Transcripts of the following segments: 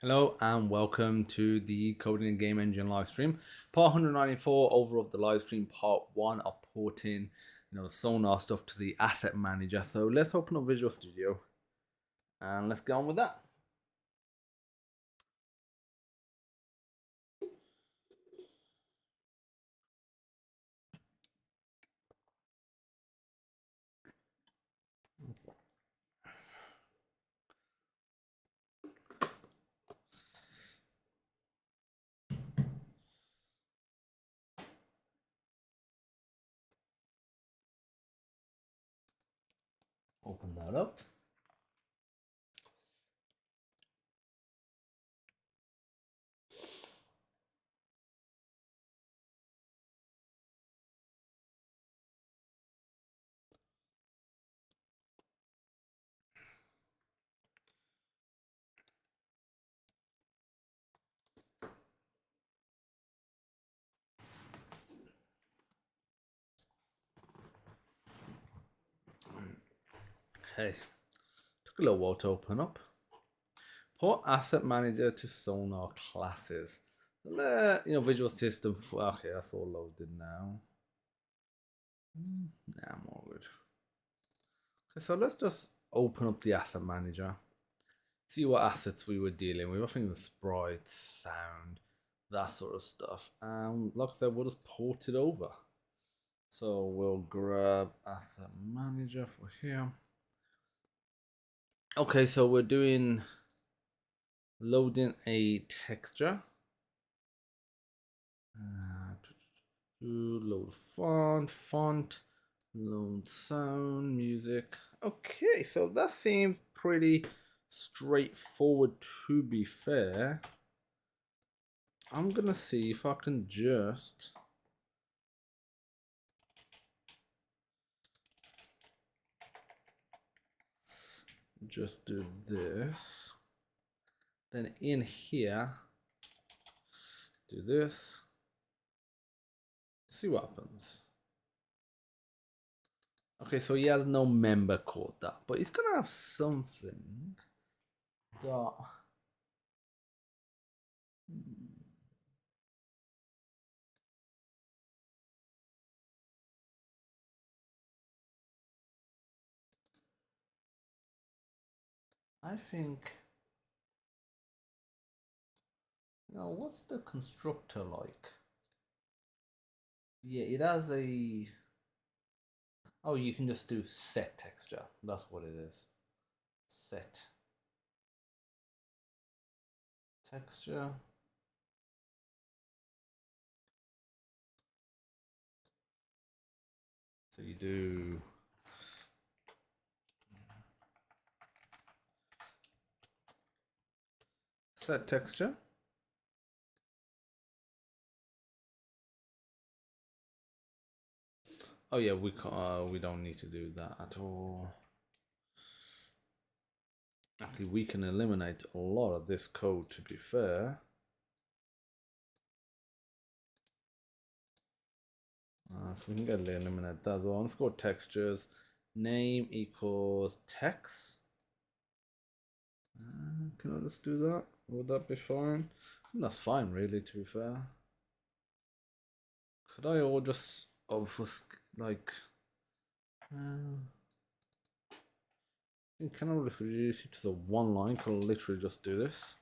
Hello and welcome to the Coding and Game Engine live stream. Part 194 over of the live stream, part 1 of porting, Sonar stuff to the asset manager. So let's open up Visual Studio and let's get on with that. Open that up. Okay, took a little while to open up. Port Asset Manager to Sonar classes. Visual System. Okay, that's all loaded now. Nah, I'm all good. Okay, so let's just open up the Asset Manager. See what assets we were dealing with. I think the sprites, sound, that sort of stuff. And like I said, we'll just port it over. So we'll grab Asset Manager for here. Okay, so we're doing loading a texture. Load font, load sound, music. Okay, so that seems pretty straightforward, to be fair. I'm gonna see if I can just do this, then in here do this, see what happens. Okay, so he has no member code that, but he's gonna have something that I think, what's the constructor like? Yeah, it has a, oh, you can just do set texture. That's what it is. Set texture. So you do set texture. Oh yeah, we can't. We don't need to do that at all. Actually, we can eliminate a lot of this code, to be fair. So we can get eliminate that as well. Let's go textures. Name equals text. Can I just do that? Would that be fine? That's fine, really, to be fair. Could I all just like? Can I reduce it to the one line? Can I literally just do this?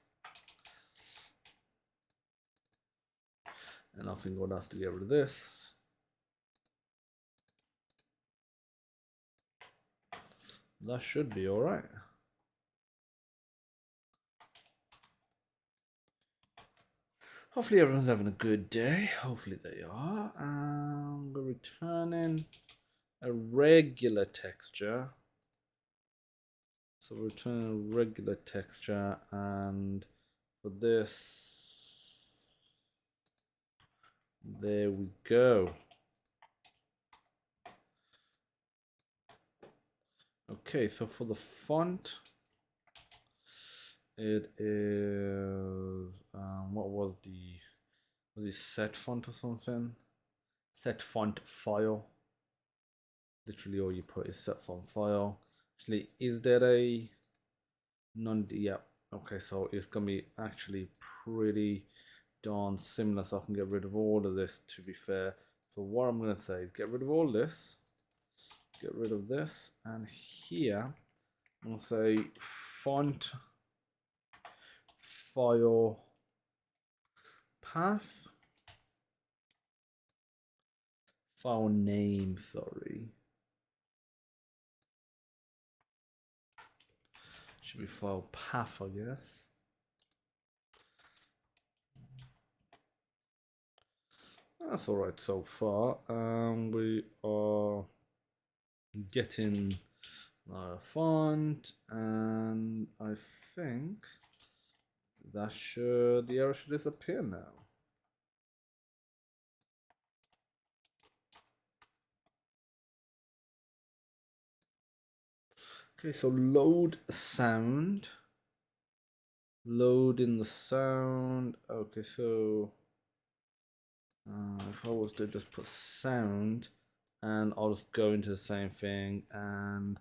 And I think we'll have to get rid of this. That should be all right. Hopefully everyone's having a good day. Hopefully they are. We're returning a regular texture. So we're returning a regular texture, and for this, there we go. Okay, so for the font, it is what was it set font or something? Set font file. Literally all you put is set font file. Actually, is there a yeah, Okay, so it's gonna be actually pretty darn similar, so I can get rid of all of this, to be fair. So what I'm gonna say is get rid of all this, get rid of this, and here I'm gonna say font file path file name, sorry, should be file path, I guess. That's all right so far. We are getting our font, and I think that the error should disappear now. Okay, so load sound. Load in the sound. Okay, so if I was to just put sound, and I'll just go into the same thing, and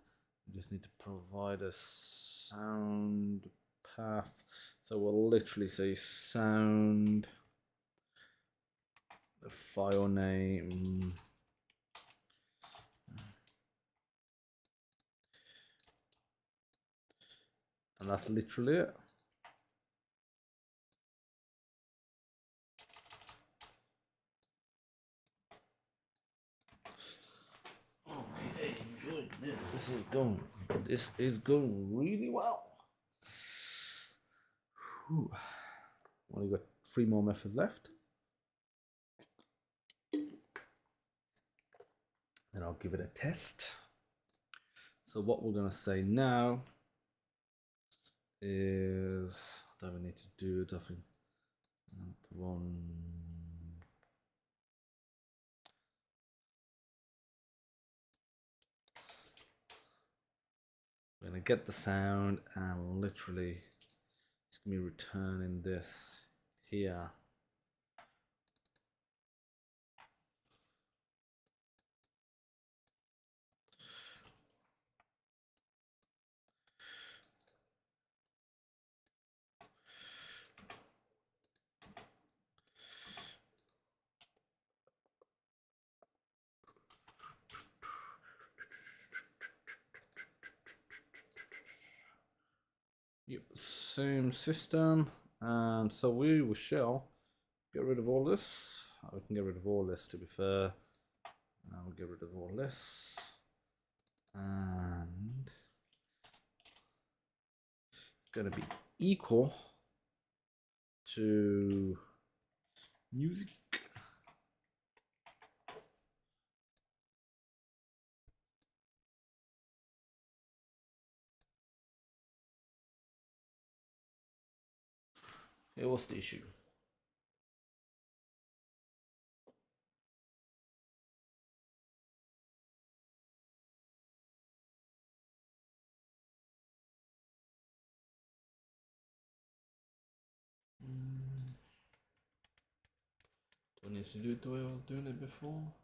we just need to provide a sound path. So we'll literally say sound, the file name, and that's literally it. Okay, enjoy this. This is going really well. Whew. Only got 3 more methods left. Then I'll give it a test. So what we're gonna say now is that we need to do nothing. One. We're gonna get the sound, and literally it's gonna be returning this here. Yep, same system, and so we shall get rid of all this. We can get rid of all this, to be fair. We'll get rid of all this, and it's gonna be equal to music. Hey, what's the issue? Do I need to do it the way I was doing it before?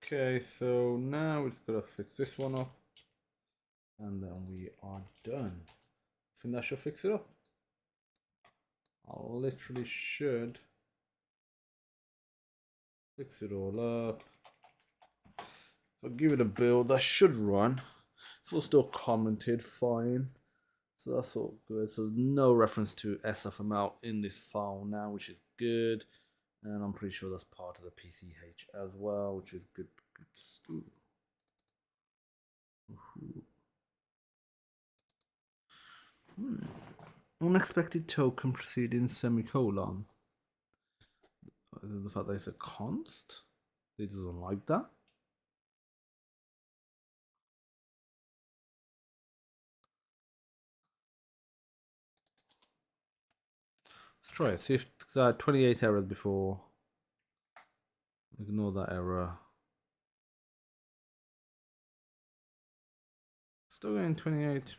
Okay, so now we just gotta fix this one up, and then we are done. I think that should fix it up. I literally should fix it all up. So give it a build. That should run. So still commented fine. So that's all good. So there's no reference to SFML in this file now, which is good. And I'm pretty sure that's part of the PCH as well, which is good. Good stuff. Unexpected token proceeding semicolon. The fact that it's a const. It doesn't like that. Let's try it. See if because I had 28 errors before. Ignore that error. Still getting 28.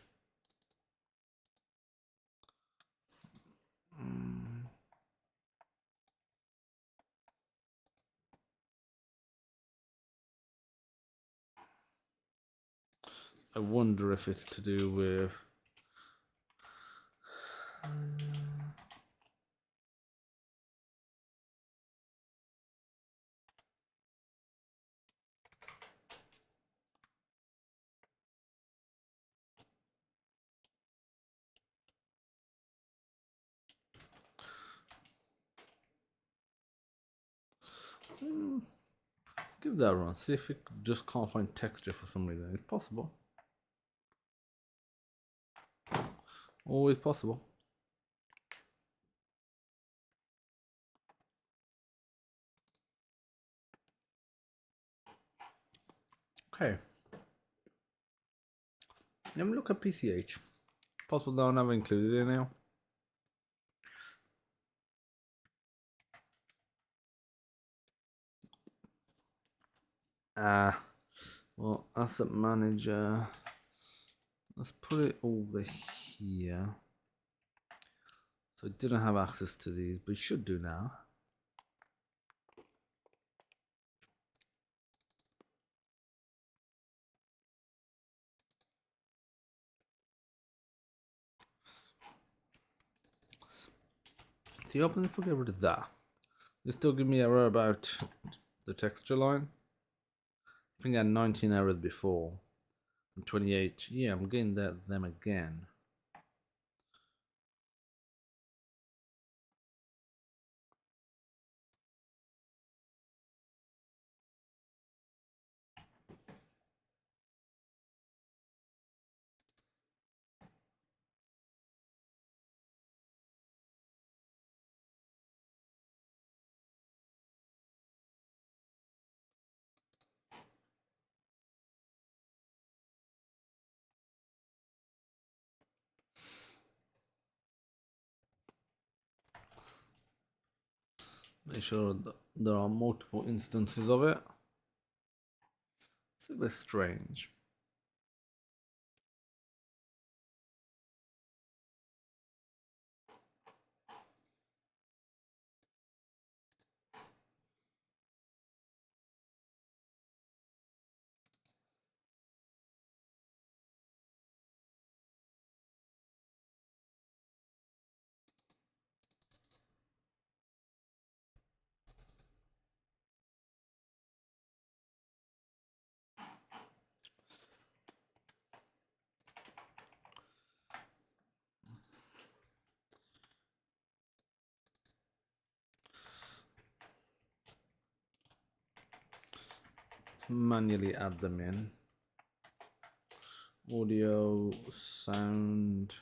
I wonder if it's to do with give that a run. See if it just can't find texture for some reason. It's possible. Always possible. Okay. Let me look at PCH. Possible that I never included it now. Well, Asset Manager. Let's put it over here. So it didn't have access to these, but it should do now. See, open if we get rid of that. It still give me error about the texture line. I think I had 19 errors before. And 28. Yeah, I'm getting them again. Make sure that there are multiple instances of it. It's a bit strange. Manually add them in. Audio, sound,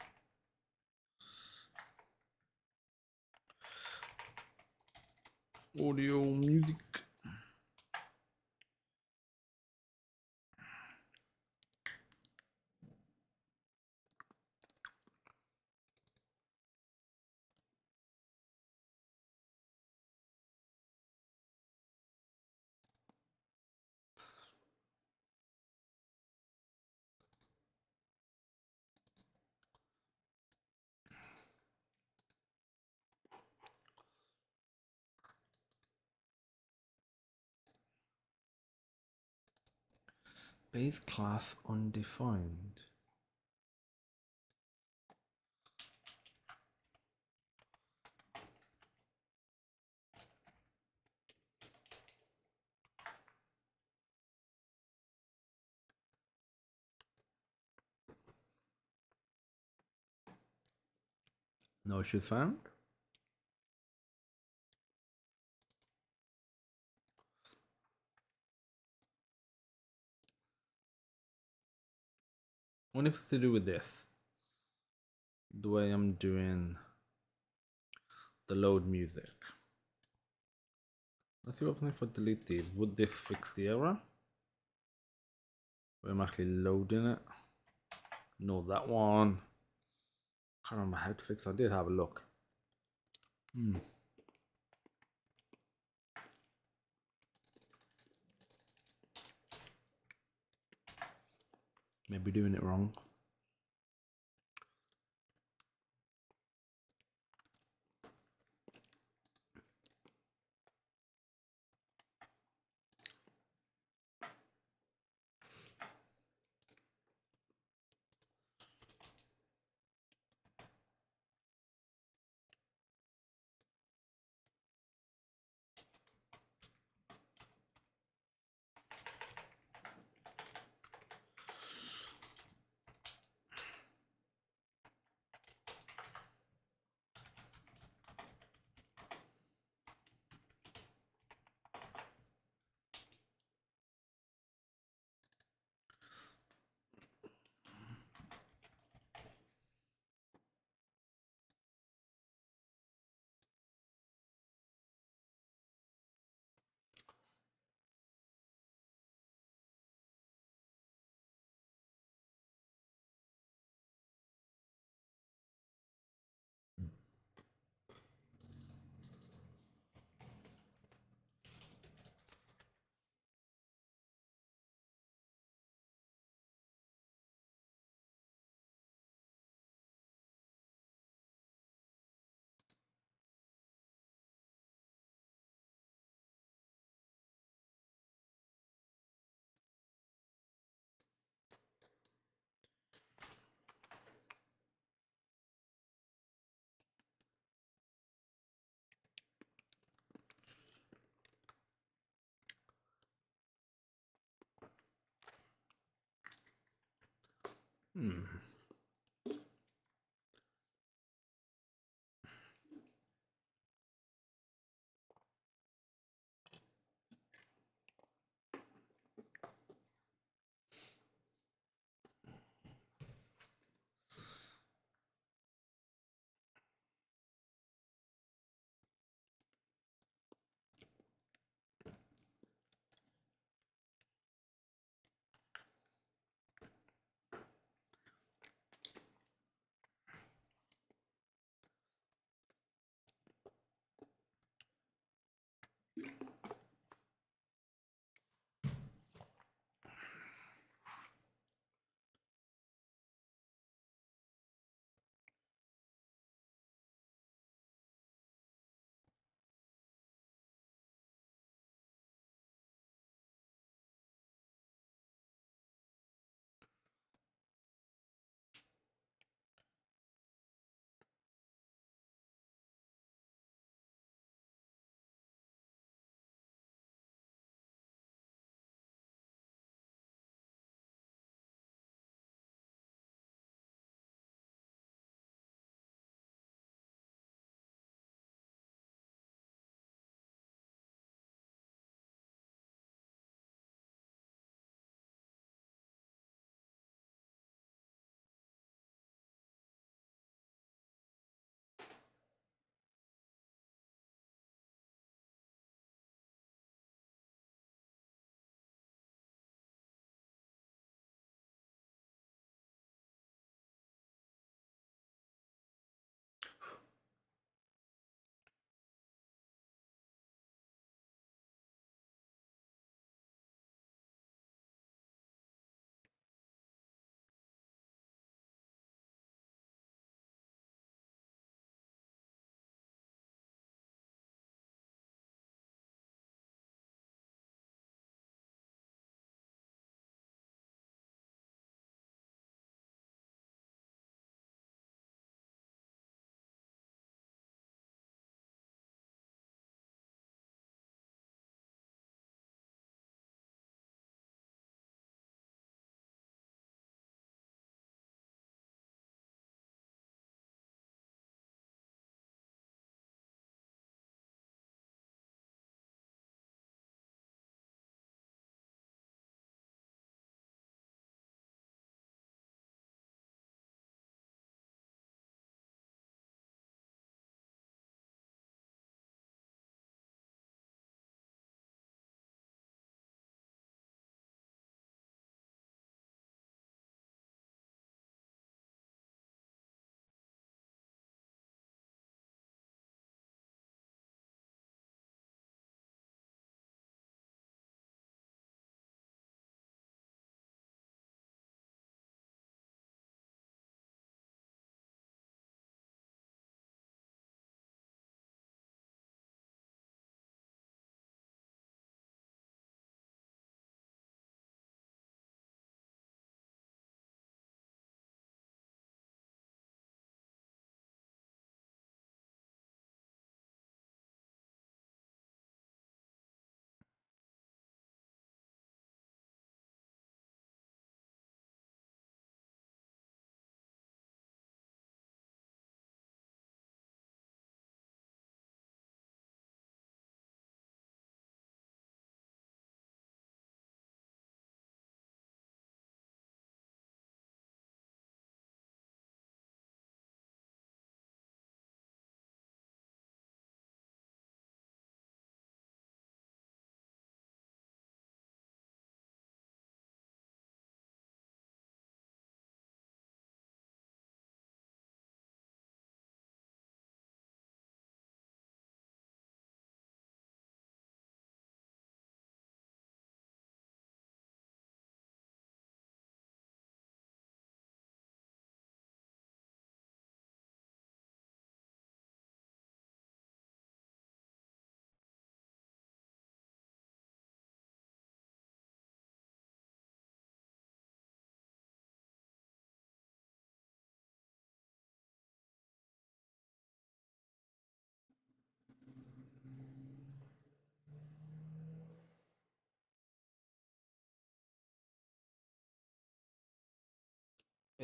audio, music. Base class undefined. No issues found. What if it's to do with this? The way I'm doing the load music. Let's see what happens if I delete these. Would this fix the error? I'm actually loading it. No, that one. Can't remember how to fix it. I did have a look. Maybe doing it wrong.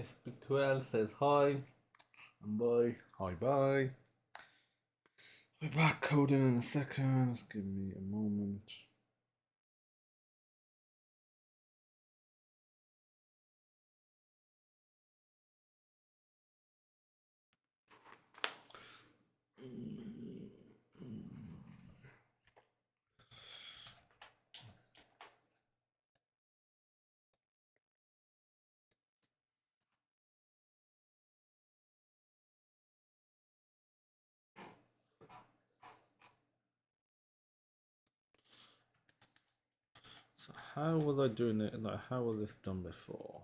FBQL says hi and bye. Hi, bye. I'll be back coding in a second. Just give me a moment. So how was I doing it? Like, how was this done before?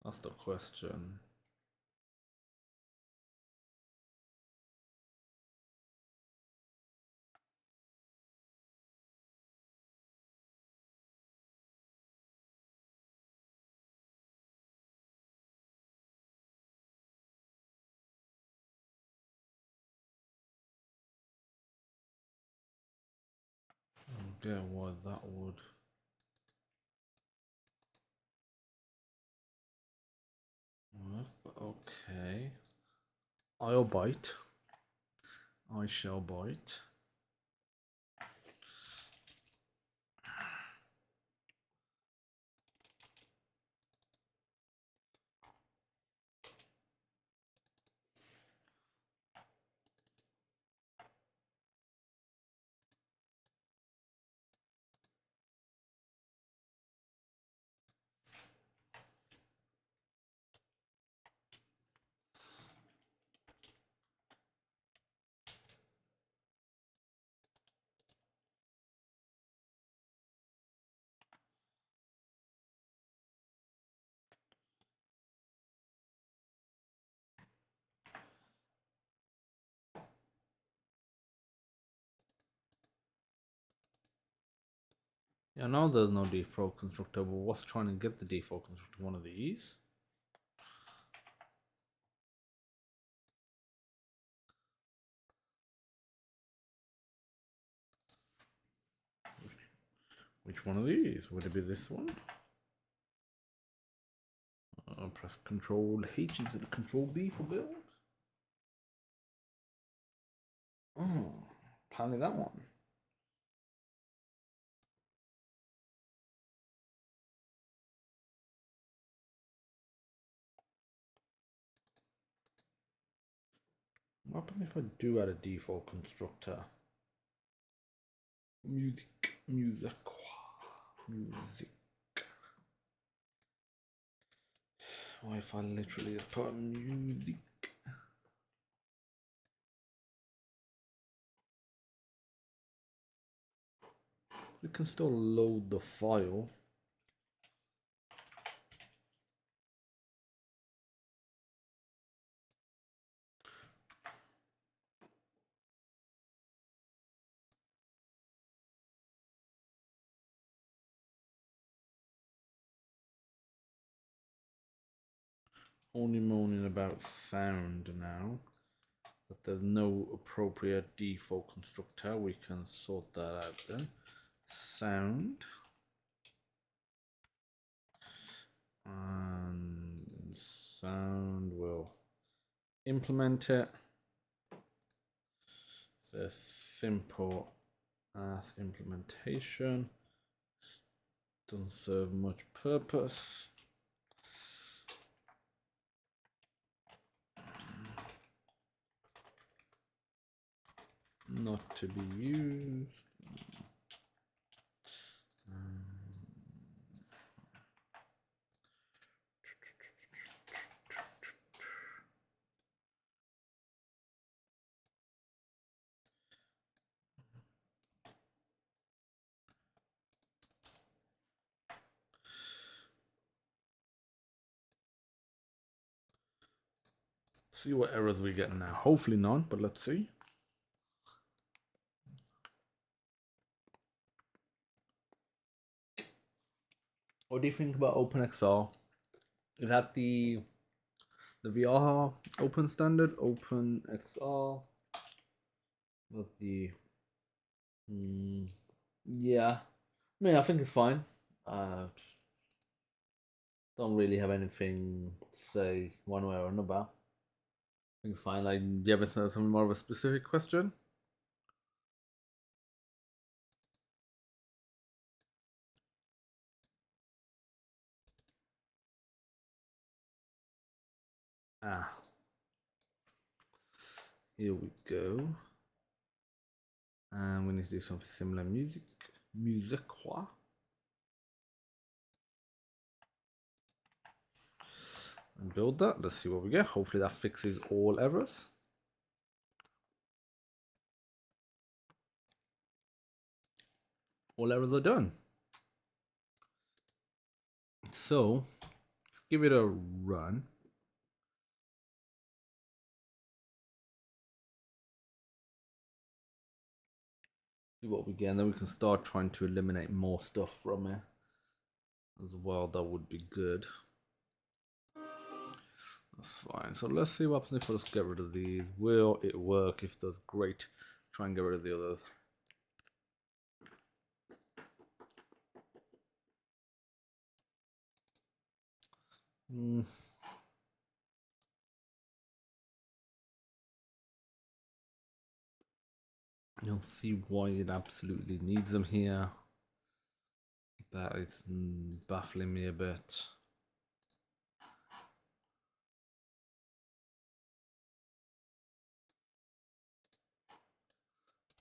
That's the question. I don't get why that would. Okay. I'll bite. I shall bite. Yeah, now there's no default constructor, but what's trying to get the default constructor? One of these? Which one of these? Would it be this one? Press Control H instead of Control B for build. Oh, apparently that one. What happens if I do add a default constructor? Music. Wi-Fi literally is part of music. We can still load the file. Only moaning about sound now. But there's no appropriate default constructor. We can sort that out then. Sound. And sound will implement it. The simple as implementation doesn't serve much purpose. Not to be used. See what errors we get now. Hopefully none, but let's see. What do you think about OpenXR? Is that the VR open standard? OpenXR? Not the... yeah. I mean, I think it's fine. Don't really have anything to say one way or another. I think it's fine. Like, do you ever have some more of a specific question? Ah, here we go. And we need to do something similar. Music. What? And build that. Let's see what we get. Hopefully that fixes all errors. All errors are done. So, let's give it a run. See what we get, and then we can start trying to eliminate more stuff from it as well. That would be good. That's fine. So let's see what happens if I just get rid of these. Will it work? If it does, great. Try and get rid of the others. You'll see why it absolutely needs them here. That is baffling me a bit.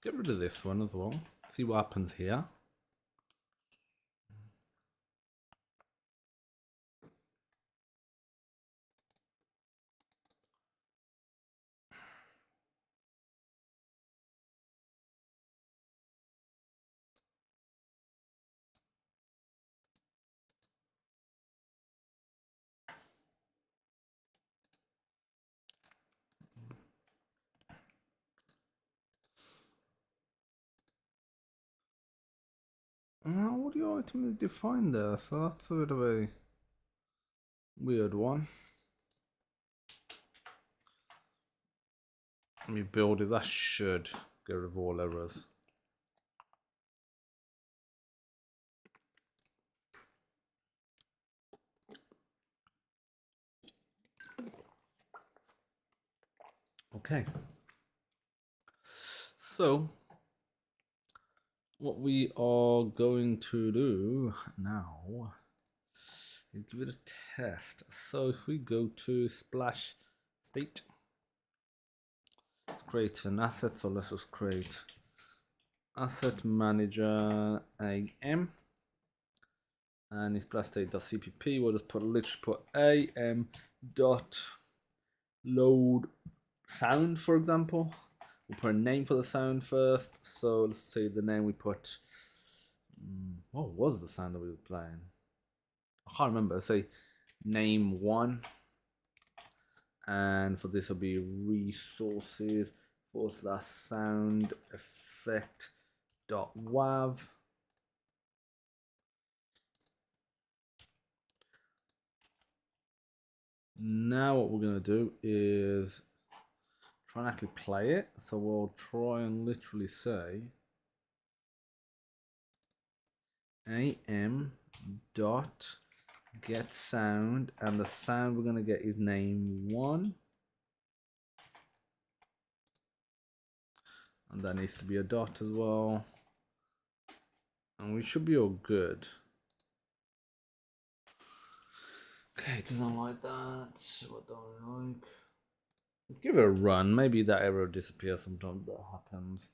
Get rid of this one as well. See what happens here. Audio item is defined there, so that's a bit of a weird one. Let me build it. That should get rid of all errors. Okay. So, what we are going to do now is give it a test. So, if we go to splash state, create an asset. So, let's just create AssetManager AM. And in splash state.cpp, we'll just literally put am dot load sound, for example. We'll put a name for the sound first. So let's say the name we put. What was the sound that we were playing? I can't remember. Say name 1. And for this will be resources / sound effect .wav. Now what we're going to do is try and actually play it. So we'll try and literally say am dot get sound, and the sound we're going to get is name 1, and that needs to be a dot as well, and we should be all good. Okay, it doesn't like that. What do I like? Let's give it a run. Maybe that error disappears. Sometimes that happens.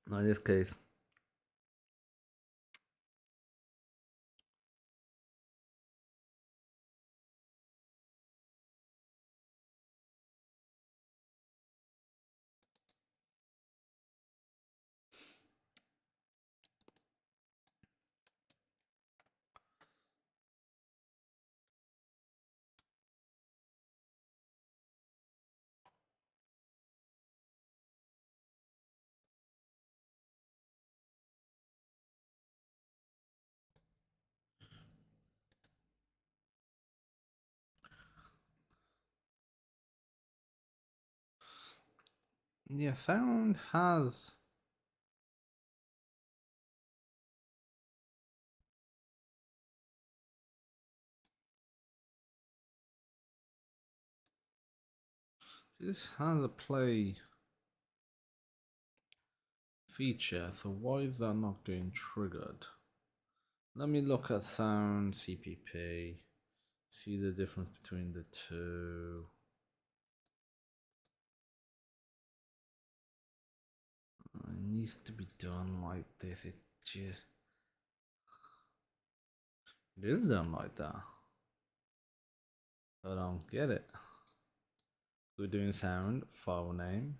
Now in this case, yeah, sound has This has a play feature, so why is that not getting triggered? Let me look at sound CPP, see the difference between the two. It needs to be done like this. It is done like that. I don't get it. We're doing sound, file name.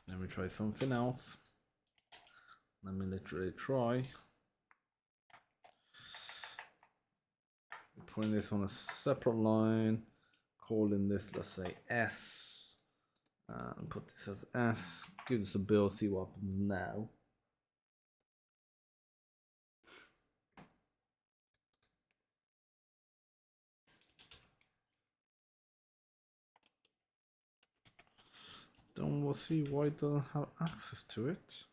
Let me try something else. Let me literally try putting this on a separate line, calling this, let's say S, and put this as S. Give this a build, see what happens now. Then we'll see why it doesn't have access to it.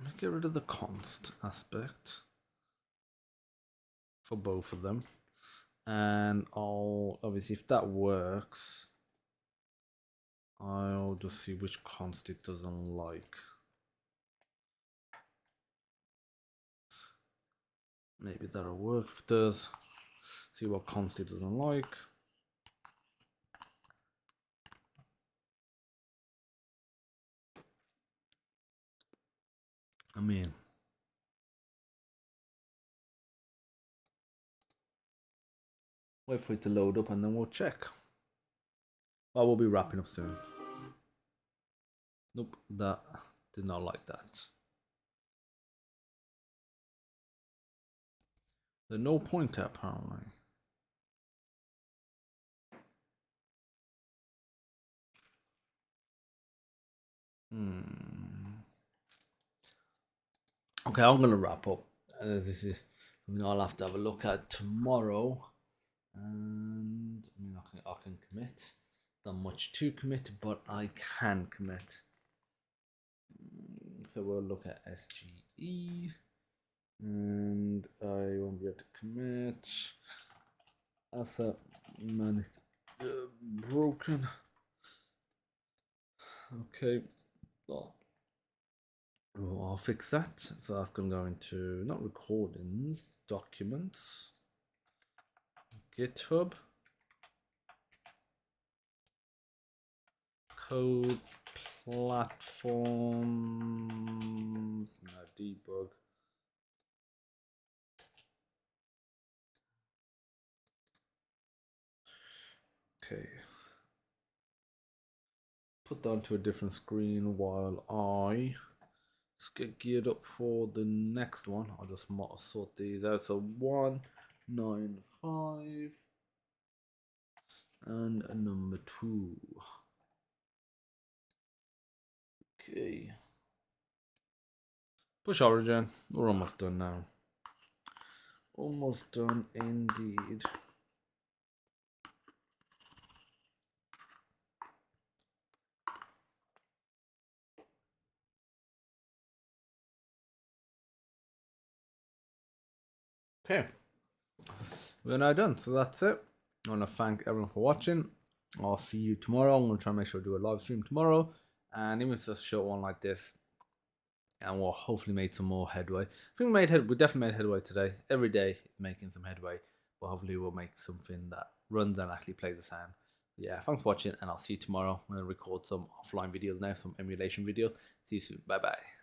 Let me get rid of the const aspect for both of them, and I'll obviously, if that works, I'll just see which const it doesn't like. Maybe that'll work. If it does, see what const it doesn't like. I mean, wait for it to load up and then we'll check. Well, we'll be wrapping up soon. Nope, that did not like that. There's no pointer apparently. Okay, I'm gonna wrap up. This is something I'll have to have a look at tomorrow. And I mean, I can commit. Not much to commit, but I can commit. So we'll look at SGE, and I won't be able to commit. AssetManager broken. Okay. Oh, I'll fix that. So that's going to go into not recordings, documents, GitHub, code platforms, no debug. Okay. Put that onto a different screen while I just get geared up for the next one. I'll just sort these out. So 195 and a number 2. Okay. Push origin. We're almost done now. Almost done indeed. Okay, we're now done. So that's it. I want to thank everyone for watching. I'll see you tomorrow. I'm going to try and make sure I do a live stream tomorrow. And even if it's just a short one like this, and we'll hopefully make some more headway. I think we definitely made headway today. Every day making some headway. But hopefully we'll make something that runs and actually plays the sound. Yeah, thanks for watching, and I'll see you tomorrow. I'm going to record some offline videos now, some emulation videos. See you soon. Bye bye.